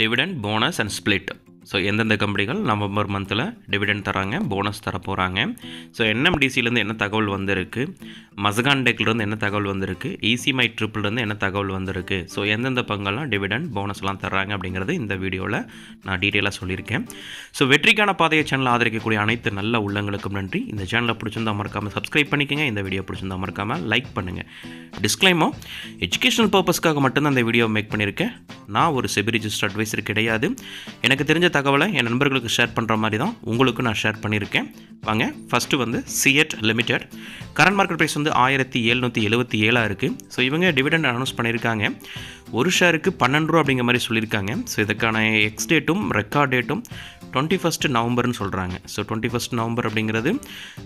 Dividend bonus and split. So எந்தெந்த கம்பெனிகள் November மந்தில் டிவிடெண்ட் தராங்க, போனஸ் தர போகிறாங்க. ஸோ என்எம்டிசிலேருந்து என்ன தகவல் வந்திருக்கு, மசகான் டெக்லேருந்து என்ன தகவல் வந்திருக்கு, ஈசிமை ட்ரிப்பிள்லேருந்து என்ன தகவல் வந்திருக்கு. ஸோ எந்தெந்த பங்கெல்லாம் டிவிடெண்ட் போனஸ்லாம் தர்றாங்க அப்படிங்கிறது இந்த வீடியோவில் நான் டீட்டெயிலாக சொல்லியிருக்கேன். ஸோ வெற்றிக்கான பாதையை சேனல் ஆதரிக்கக்கூடிய அனைத்து நல்ல உள்ளங்களுக்கும் நன்றி. இந்த சேனலை பிடிச்சிருந்தா மறக்காமல் சப்ஸ்கிரைப் பண்ணிக்கோங்க. இந்த வீடியோ பிடிச்சிருந்தா மறக்காமல் லைக் பண்ணுங்கள். டிஸ்க்ளைமோ, எஜுகேஷனல் பர்பஸ்க்காக மட்டும்தான் இந்த வீடியோ மேக் பண்ணியிருக்கேன். நான் ஒரு செபி ரிஜிஸ்டர் அட்வைசர் கிடையாது. எனக்கு தெரிஞ்ச தகவலை என் நண்பர்களுக்கு ஷேர் பண்ணுற மாதிரி தான் உங்களுக்கு நான் ஷேர் பண்ணியிருக்கேன். வாங்க, ஃபஸ்ட்டு வந்து சிஎட் லிமிடெட். கரண்ட் மார்க்கெட் ப்ரைஸ் வந்து 1777 இருக்குது. ஸோ இவங்க டிவிடெண்ட் அனௌன்ஸ் பண்ணியிருக்காங்க. ஒரு ஷேருக்கு 12 ரூபா அப்படிங்கிற மாதிரி சொல்லியிருக்காங்க. ஸோ இதுக்கான எக்ஸ் டேட்டும் ரெக்கார்ட் டேட்டும் 21 நவம்பர்னு சொல்கிறாங்க. ஸோ 21 நவம்பர் அப்படிங்கிறது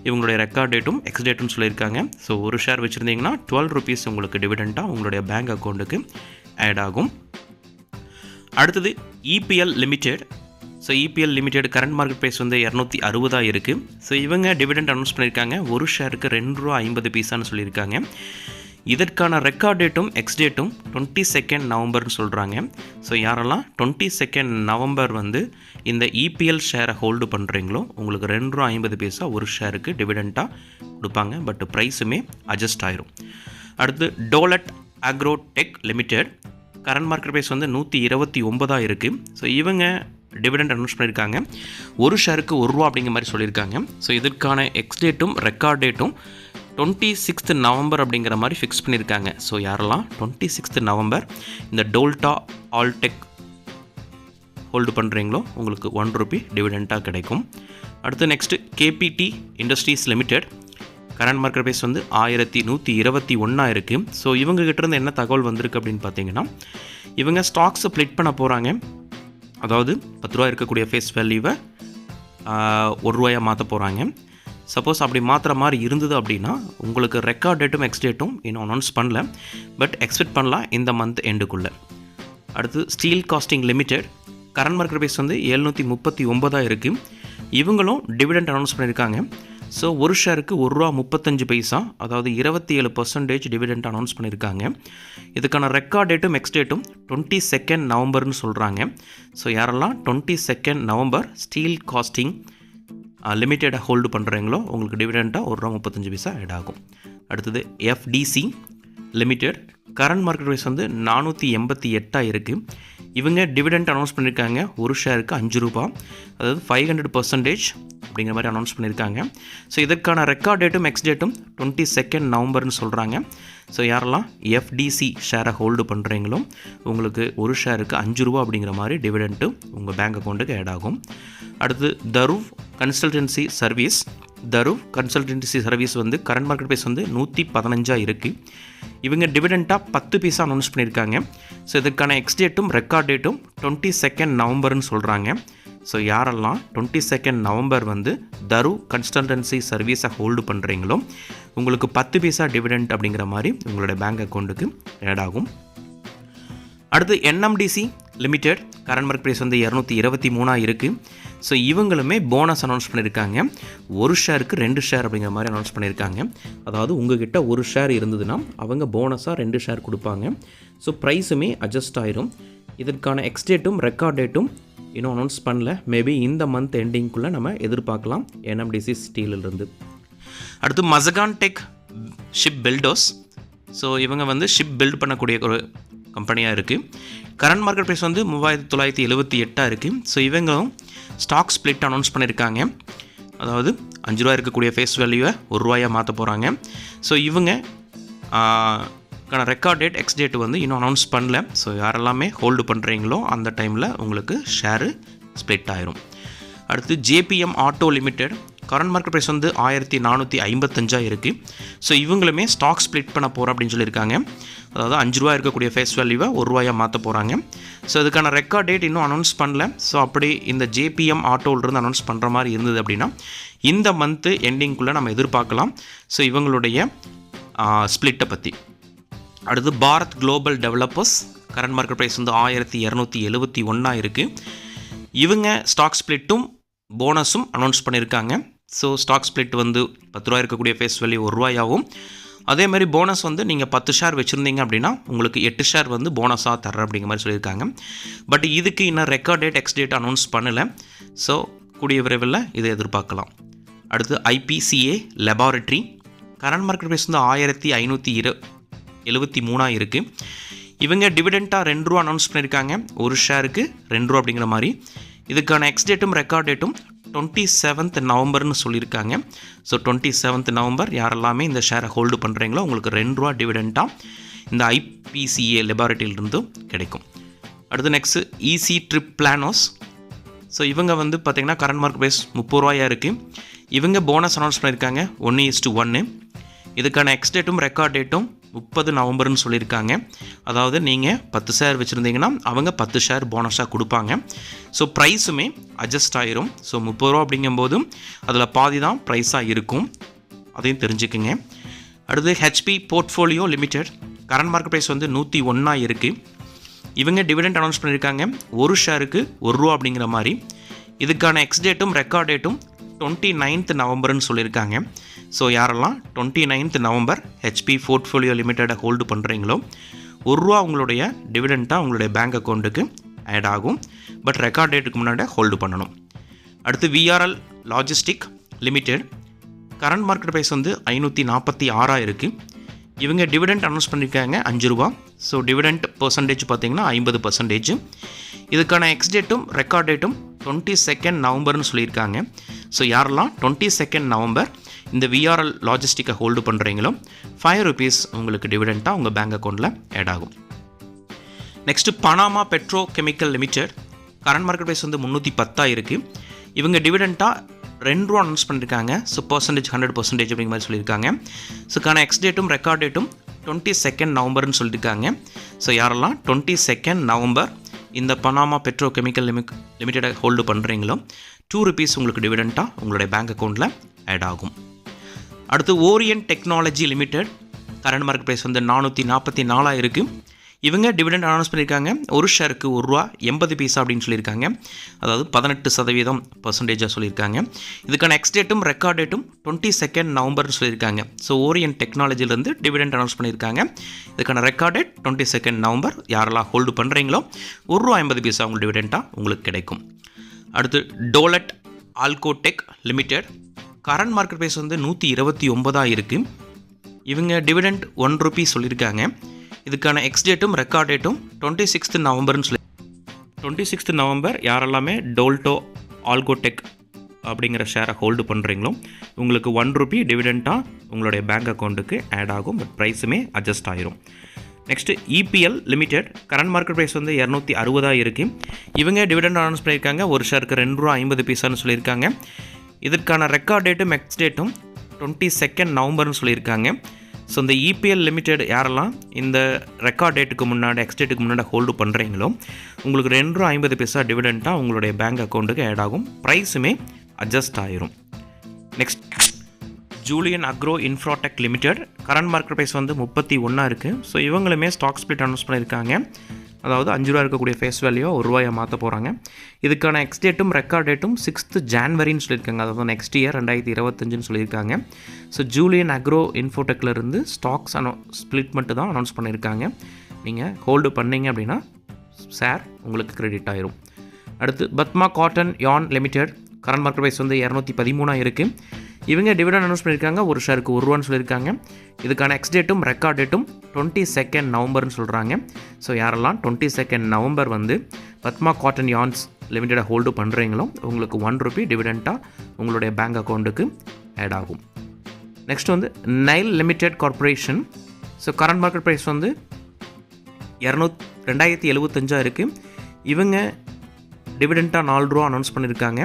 இவங்களுடைய ரெக்கார்ட் டேட்டும் எக்ஸ் டேட்டும் சொல்லியிருக்காங்க. ஸோ ஒரு ஷேர் வச்சுருந்தீங்கன்னா 12 ருபீஸ் உங்களுக்கு டிவிடெண்ட்டாக உங்களுடைய பேங்க் அக்கௌண்ட்டுக்கு ஆட் ஆகும். அடுத்தது EPL limited. So EPL limited current market price வந்து 260 இருக்குது. ஸோ இவங்க டிவிடெண்ட் அனௌன்ஸ் பண்ணியிருக்காங்க. ஒரு ஷேருக்கு 2 ரூபா 50 பைசான்னு சொல்லியிருக்காங்க. இதற்கான ரெக்கார்ட் டேட்டும் எக்ஸ் டேட்டும் 22 நவம்பர்னு சொல்கிறாங்க. ஸோ யாரெல்லாம் 22 நவம்பர் வந்து இந்த இபிஎல் ஷேரை ஹோல்டு பண்ணுறீங்களோ உங்களுக்கு 2 ரூபா 50 பைசா ஒரு ஷேருக்கு டிவிடெண்ட்டாக கொடுப்பாங்க. பட் ப்ரைஸுமே அட்ஜஸ்ட் ஆயிரும். அடுத்து டோலட் Agrotech Limited. Current market price வந்து 129 இருக்குது. ஸோ இவங்க டிவிடெண்ட் அனௌன்ஸ் பண்ணியிருக்காங்க. ஒரு ஷேருக்கு 1 ரூபா அப்படிங்கிற மாதிரி சொல்லியிருக்காங்க. ஸோ இதற்கான எக்ஸ் டேட்டும் ரெக்கார்ட் டேட்டும் 26 நவம்பர் அப்படிங்கிற மாதிரி ஃபிக்ஸ் பண்ணியிருக்காங்க. ஸோ யாரெல்லாம் 26 நவம்பர் இந்த டோல்டா ஆல்டெக் ஹோல்டு பண்ணுறீங்களோ உங்களுக்கு 1 ரூபி டிவிடெண்ட்டாக கிடைக்கும். அடுத்து next KPT industries limited. Current market price வந்து 1121 இருக்குது. ஸோ இவங்ககிட்ட இருந்து என்ன தகவல் வந்திருக்கு அப்படின்னு பார்த்தீங்கன்னா, இவங்க ஸ்டாக்ஸை ஸ்ப்ளிட் பண்ண போகிறாங்க. அதாவது 10 ரூபா இருக்கக்கூடிய ஃபேஸ் வேல்யூவை 1 ரூபாயாக மாற்ற போகிறாங்க. சப்போஸ் அப்படி மாற்றுற மாதிரி இருந்தது அப்படின்னா உங்களுக்கு ரெக்கார்ட் டேட்டும் எக்ஸ் டேட்டும் இன்னும் அனௌன்ஸ் பண்ணல, பட் எக்ஸ்பெக்ட் பண்ணலாம் இந்த மந்த் எண்டுக்குள்ளே. அடுத்து steel casting limited. Current market price வந்து 739 இருக்குது. இவங்களும் டிவிடெண்ட் அனௌன்ஸ் பண்ணியிருக்காங்க. ஸோ ஒரு ஷேருக்கு 1 ரூபா 35 பைசா, அதாவது 27% டிவிடெண்ட் அனௌன்ஸ் பண்ணியிருக்காங்க. இதுக்கான ரெக்கார்ட் டேட்டும் எக்ஸ் டேட்டும் 22 நவம்பர்னு சொல்கிறாங்க. ஸோ யாரெல்லாம் 22 நவம்பர் ஸ்டீல் காஸ்டிங் லிமிட்டெடை ஹோல்டு பண்ணுறீங்களோ உங்களுக்கு டிவிடெண்ட்டாக 1 ரூபா 35 பைசா ஆட் ஆகும். அடுத்தது FDC limited. Current market price வந்து 488 இருக்குது. இவங்க டிவிடெண்ட் அனௌன்ஸ் பண்ணியிருக்காங்க. ஒரு ஷேருக்கு 5 ரூபா, அதாவது 500% அப்படிங்கிற மாதிரி அனௌன்ஸ் பண்ணியிருக்காங்க. ஸோ இதற்கான ரெக்கார்ட் டேட்டும் எக்ஸ் டேட்டும் 22 நவம்பர்னு சொல்கிறாங்க. ஸோ யாரெல்லாம் எஃப்டிசி ஷேரை ஹோல்டு பண்ணுறீங்களோ உங்களுக்கு ஒரு ஷேருக்கு 5 ரூபா அப்படிங்கிற மாதிரி டிவிடெண்ட்டு உங்கள் பேங்க் அக்கௌண்ட்டுக்கு ஆட் ஆகும். அடுத்து தருவ் கன்சல்டன்சி சர்வீஸ். தருவ் கன்சல்டன்சி சர்வீஸ் வந்து கரண்ட் மார்க்கெட் ப்ரைஸ் வந்து 115 இருக்குது. இவங்க டிவிடெண்ட்டாக 10 பைசா அனௌன்ஸ் பண்ணியிருக்காங்க. ஸோ இதுக்கான எக்ஸ் டேட்டும் ரெக்கார்ட் டேட்டும் 22 நவம்பர்னு சொல்கிறாங்க. ஸோ யாரெல்லாம் 22 நவம்பர் வந்து தருவ் கன்சல்டன்சி சர்வீஸை ஹோல்டு பண்ணுறீங்களோ உங்களுக்கு 10 பைசா டிவிடெண்ட் அப்படிங்கிற மாதிரி உங்களோட பேங்க் அக்கௌண்ட்டுக்கு ஆட் ஆகும். அடுத்து NMDC limited. Current market price வந்து 223 இருக்குது. ஸோ இவங்களுமே போனஸ் அனௌன்ஸ் பண்ணியிருக்காங்க. ஒரு ஷேருக்கு 2 ஷேர் அப்படிங்கிற மாதிரி அனௌன்ஸ் பண்ணியிருக்காங்க. அதாவது உங்ககிட்ட ஒரு ஷேர் இருந்ததுன்னா அவங்க போனஸாக 2 ஷேர் கொடுப்பாங்க. ஸோ ப்ரைஸுமே அட்ஜஸ்ட் ஆயிரும். இதற்கான எக்ஸ் டேட்டும் ரெக்கார்ட் டேட்டும் இன்னும் அனௌன்ஸ் பண்ணல. மேபி இந்த மந்த் எண்டிங்குள்ளே நம்ம எதிர்பார்க்கலாம் என்எம்டிசி ஸ்டீலிருந்து. அடுத்து Mazagon dock shipbuilders. So இவங்க வந்து ஷிப் பில்ட் பண்ணக்கூடிய ஒரு கம்பெனியாக இருக்குது. கரண்ட் மார்க்கெட் ப்ரைஸ் வந்து 3978 இருக்குது. ஸோ இவங்களும் ஸ்டாக் ஸ்ப்ளிட் அனௌன்ஸ் பண்ணியிருக்காங்க. அதாவது 5 ரூபா இருக்கக்கூடிய ஃபேஸ் வேல்யூவை 1 ரூபாயாக மாற்ற போகிறாங்க. ஸோ இவங்க ரெக்கார்ட் டேட் எக்ஸ் டேட் வந்து இன்னும் அனௌன்ஸ் பண்ணல. ஸோ யாரெல்லாமே ஹோல்டு பண்ணுறீங்களோ அந்த டைமில் உங்களுக்கு ஷேரு ஸ்ப்ளிட் ஆயிரும். அடுத்து JBM auto limited. Current market price வந்து 1455 இருக்குது. ஸோ இவங்களுமே ஸ்டாக் ஸ்ப்ளிட் பண்ண போகிறோம் அப்படின்னு சொல்லியிருக்காங்க. அதாவது 5 ரூபா இருக்கக்கூடிய ஃபேஸ் வேல்யூவை 1 ரூபாயாக மாற்ற போகிறாங்க. ஸோ இதுக்கான ரெக்கார்ட் டேட் இன்னும் அனௌன்ஸ் பண்ணல. ஸோ அப்படி இந்த ஜேபிஎம் ஆட்டோவிலிருந்து அனௌன்ஸ் பண்ணுற மாதிரி இருந்தது அப்படின்னா இந்த மந்த்து எண்டிங்குள்ளே நம்ம எதிர்பார்க்கலாம். ஸோ இவங்களுடைய ஸ்ப்ளிட்டை பற்றி. அடுத்து Bharat global developers. Current market price வந்து 1271 இருக்குது. இவங்க ஸ்டாக் ஸ்ப்ளிட்டும் போனஸும் அனௌன்ஸ் பண்ணியிருக்காங்க. ஸோ ஸ்டாக் ஸ்ப்ளிட் வந்து 10 ரூபா இருக்கக்கூடிய ஃபேஸ் வேல்யூ 1 ரூபாயாகவும், அதே மாதிரி போனஸ் வந்து நீங்கள் 10 ஷேர் வச்சுருந்தீங்க அப்படின்னா உங்களுக்கு 8 ஷேர் வந்து போனஸாக தர்றேன் அப்படிங்கிற மாதிரி சொல்லியிருக்காங்க. பட் இதுக்கு இன்னும் record date ex date announce பண்ணலை. ஸோ கூடிய விரைவில் இதை எதிர்பார்க்கலாம். அடுத்து IPCA laboratory current market price வந்து 1573 இருக்குது. இவங்க டிவிடெண்ட்டாக 2 ரூபா அனௌன்ஸ் பண்ணியிருக்காங்க. ஒரு ஷேருக்கு 2 ரூபா அப்படிங்கிற மாதிரி. இதுக்கான எக்ஸ் டேட்டும் ரெக்கார்ட் டேட்டும் 27th நவம்பர்னு சொல்லியிருக்காங்க. ஸோ 27th நவம்பர் யாரெல்லாமே இந்த ஷேரை ஹோல்டு பண்ணுறீங்களோ உங்களுக்கு 2 ரூபா டிவிடெண்ட்டாக இந்த IPCA லெபார்ட்ரியிலிருந்தும் கிடைக்கும். அடுத்து நெக்ஸ்ட்டு ஈஸி ட்ரிப் பிளானோஸ். ஸோ இவங்க வந்து பார்த்திங்கன்னா கரண்ட் மார்க்கெட் ப்ரைஸ் 30 ரூபாயாக இருக்குது. இவங்க போனஸ் அனௌன்ஸ் பண்ணியிருக்காங்க 1:1. இதுக்கான எக்ஸ் டேட்டும் ரெக்கார்ட் டேட்டும் 30 நவம்பர்னு சொல்லியிருக்காங்க. அதாவது நீங்கள் 10 ஷேர் வச்சுருந்தீங்கன்னா அவங்க 10 ஷேர் போனஸாக கொடுப்பாங்க. ஸோ ப்ரைஸுமே அட்ஜஸ்ட் ஆகிரும். ஸோ 30 ரூபா அப்படிங்கும்போது அதில் பாதி தான் ப்ரைஸாக இருக்கும், அதையும் தெரிஞ்சுக்குங்க. அடுத்து HP portfolio limited current market price வந்து 101 இருக்குது. இவங்க டிவிடெண்ட் அனௌன்ஸ் பண்ணியிருக்காங்க ஒரு ஷேருக்கு 1 ரூபா அப்படிங்கிற மாதிரி. இதுக்கான எக்ஸ் டேட்டும் ரெக்கார்ட் டேட்டும் 29th நவம்பர்னு சொல்லியிருக்காங்க. ஸோ யாரெல்லாம் 29th நவம்பர் HP போர்ட்ஃபோலியோ லிமிட்டடை ஹோல்டு பண்ணுறீங்களோ 1 ரூபா உங்களுடைய டிவிடெண்ட்டாக உங்களுடைய பேங்க் அக்கௌண்ட்டுக்கு ஆட் ஆகும். பட் ரெக்கார்ட் டேட்டுக்கு முன்னாடி ஹோல்டு பண்ணணும். அடுத்து VRL logistic limited current market price வந்து 546 இருக்குது. இவங்க டிவிடெண்ட் அனௌன்ஸ் பண்ணியிருக்காங்க 5 ரூபா. ஸோ டிவிடெண்ட் பர்சன்டேஜ் பார்த்திங்கன்னா 50%. இதுக்கான எக்ஸ் டேட்டும் ரெக்கார்ட் டேட்டும் 22nd நவம்பர்னு சொல்லியிருக்காங்க. ஸோ யாரெல்லாம் 22nd நவம்பர் இந்த VRL லாஜிஸ்டிக்கை ஹோல்டு பண்ணுறீங்களோ 5 rupees உங்களுக்கு டிவிடெண்ட்டாக உங்கள் பேங்க் அக்கௌண்ட்டில் ஆட் ஆகும். Next Panama petrochemical limited current market price வந்து 310 இருக்குது. இவங்க டிவிடெண்ட்டாக 2 ரூபா அனௌன்ஸ் பண்ணியிருக்காங்க. ஸோ 100% அப்படிங்கிற மாதிரி சொல்லியிருக்காங்க. ஸோக்கான எக்ஸ் டேட்டும் ரெக்கார்ட் டேட்டும் 22nd நவம்பர்னு சொல்லியிருக்காங்க. ஸோ யாரெல்லாம் 22nd நவம்பர் இந்த பனாமா பெட்ரோ கெமிக்கல் லிமிட்டடை ஹோல்டு பண்ணுறீங்களோ 2 rupees உங்களுக்கு டிவிடெண்ட்டாக உங்களுடைய பேங்க் அக்கௌண்ட்டில் ஆட் ஆகும். அடுத்து orient technology limited current market price வந்து 444 இருக்குது. இவங்க டிவிடெண்ட் அனௌன்ஸ் பண்ணியிருக்காங்க ஒரு ஷேருக்கு 1 ரூபா 80 பைசா அப்படின்னு சொல்லியிருக்காங்க. அதாவது 18% சொல்லியிருக்காங்க. இதுக்கான எக்ஸ் டேட்டும் ரெக்கார்ட் டேட்டும் 22nd நவம்பர்னு சொல்லியிருக்காங்க. ஸோ ஓரியன்ட் டெக்னாலஜிலேருந்து டிவிடெண்ட் அனௌன்ஸ் பண்ணியிருக்காங்க. இதுக்கான ரெக்கார்ட் டேட் 22nd நவம்பர். யாரெல்லாம் ஹோல்டு பண்ணுறீங்களோ 1 ரூபா 80 பைசா உங்களுக்கு டிவிடெண்ட்டாக உங்களுக்கு கிடைக்கும். அடுத்து டோலட் ஆல்கோடெக் லிமிடெட் கரண்ட் மார்க்கெட் ப்ரைஸ் வந்து 129 இருக்குது. இவங்க டிவிடெண்ட் 1 ரூபி சொல்லியிருக்காங்க. இதுக்கான எக்ஸ் டேட்டும் ரெக்கார்ட் டேட்டும் 26th நவம்பர்னு சொல்லி 26th நவம்பர் யாரெல்லாமே டோல்டோ ஆல்கோடெக் அப்படிங்கிற ஷேரை ஹோல்டு பண்ணுறீங்களோ உங்களுக்கு 1 ரூபி டிவிடெண்ட்டாக உங்களுடைய பேங்க் அக்கௌண்ட்டுக்கு ஆட் ஆகும். பட் ப்ரைஸுமே அட்ஜஸ்ட் ஆகிரும். Next EPL limited current market price வந்து 260 இருக்குது. இவங்க டிவிடெண்ட் அனௌன்ஸ் பண்ணியிருக்காங்க ஒரு ஷேருக்கு 2 ரூபா 50 பைசான்னு சொல்லியிருக்காங்க. இதற்கான ரெக்கார்ட் டேட்டும் எக்ஸ் டேட்டும் 22nd நவம்பர்னு சொல்லியிருக்காங்க. ஸோ இந்த EPL லிமிடெட் யாரெல்லாம் இந்த ரெக்கார்ட் டேட்டுக்கு முன்னாடி எக்ஸ் டேட்டுக்கு முன்னாடி ஹோல்டு பண்ணுறீங்களோ உங்களுக்கு 2 ரூபா 50 பைசா டிவிடெண்ட்டாக உங்களுடைய பேங்க் அக்கௌண்ட்டுக்கு ஆட் ஆகும். ப்ரைஸுமே அட்ஜஸ்ட் ஆகிரும். Next Julian agro infratech limited current market price வந்து 31 இருக்குது. ஸோ இவங்களுமே ஸ்டாக் ஸ்பிளிட் அனௌன்ஸ் பண்ணியிருக்காங்க. அதாவது 5 ரூபா இருக்கக்கூடிய ஃபேஸ் வேல்யூ 1 ரூபாயை மாற்ற போகிறாங்க. இதுக்கான எக்ஸ் டேட்டும் ரெக்கார்ட் டேட்டும் 6th ஜான்வரின்னு சொல்லியிருக்காங்க. அதாவது நெக்ஸ்ட் இயர் 2025 சொல்லியிருக்காங்க. ஸோ ஜூலியன் அக்ரோ இன்ஃபோடெக்லேருந்து ஸ்டாக்ஸ் ஸ்பிளிட் மட்டும் தான் அனௌன்ஸ் பண்ணியிருக்காங்க. நீங்கள் ஹோல்டு பண்ணிங்க அப்படின்னா ஷேர் உங்களுக்கு கிரெடிட் ஆயிரும். அடுத்து பத்மா காட்டன் யான் லிமிடெட் கரண்ட் மார்க்கெட் ப்ரைஸ் வந்து 213 இருக்குது. இவங்க டிவிடெண்ட் அனௌன்ஸ் பண்ணியிருக்காங்க ஒரு ஷேருக்கு 1 ரூபான்னு சொல்லியிருக்காங்க. இதுக்கான எக்ஸ் டேட்டும் ரெக்கார்ட் டேட்டும் 22nd நவம்பர்னு சொல்கிறாங்க. ஸோ யாரெல்லாம் 22nd நவம்பர் வந்து பத்மா காட்டன் யான்ஸ் லிமிட்டடை ஹோல்டு பண்ணுறீங்களோ உங்களுக்கு 1 ரூபி டிவிடெண்ட்டாக உங்களுடைய பேங்க் அக்கௌண்ட்டுக்கு ஆட் ஆகும். நெக்ஸ்ட் வந்து Nile limited corporation. So current market price வந்து 2075 இருக்குது. இவங்க டிவிடெண்ட்டாக 4 ரூபா அனௌன்ஸ் பண்ணியிருக்காங்க.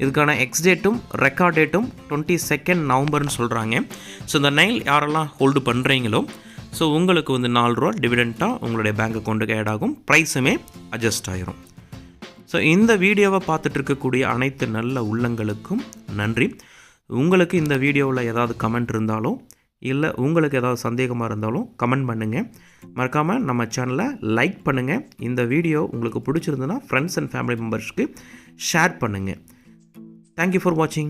இதுக்கான எக்ஸ் டேட்டும் ரெக்கார்ட் டேட்டும் 22nd நவம்பர்னு சொல்கிறாங்க. ஸோ இந்த நைல் யாரெல்லாம் ஹோல்டு பண்ணுறீங்களோ ஸோ உங்களுக்கு வந்து 4 ரூபா டிவிடெண்ட்டாக உங்களுடைய பேங்க் அக்கௌண்ட்டுக்கு ஆட் ஆகும். ப்ரைஸுமே அட்ஜஸ்ட் ஆகிரும். ஸோ இந்த வீடியோவை பார்த்துட்டு இருக்கக்கூடிய அனைத்து நல்ல உள்ளங்களுக்கும் நன்றி. உங்களுக்கு இந்த வீடியோவில் ஏதாவது கமெண்ட் இருந்தாலும் இல்லை உங்களுக்கு ஏதாவது சந்தேகமாக இருந்தாலும் கமெண்ட் பண்ணுங்கள். மறக்காமல் நம்ம சேனலை லைக் பண்ணுங்கள். இந்த வீடியோ உங்களுக்கு பிடிச்சிருந்ததுன்னா ஃப்ரெண்ட்ஸ் அண்ட் ஃபேமிலி மெம்பர்ஸ்க்கு ஷேர் பண்ணுங்கள். Thank you for watching.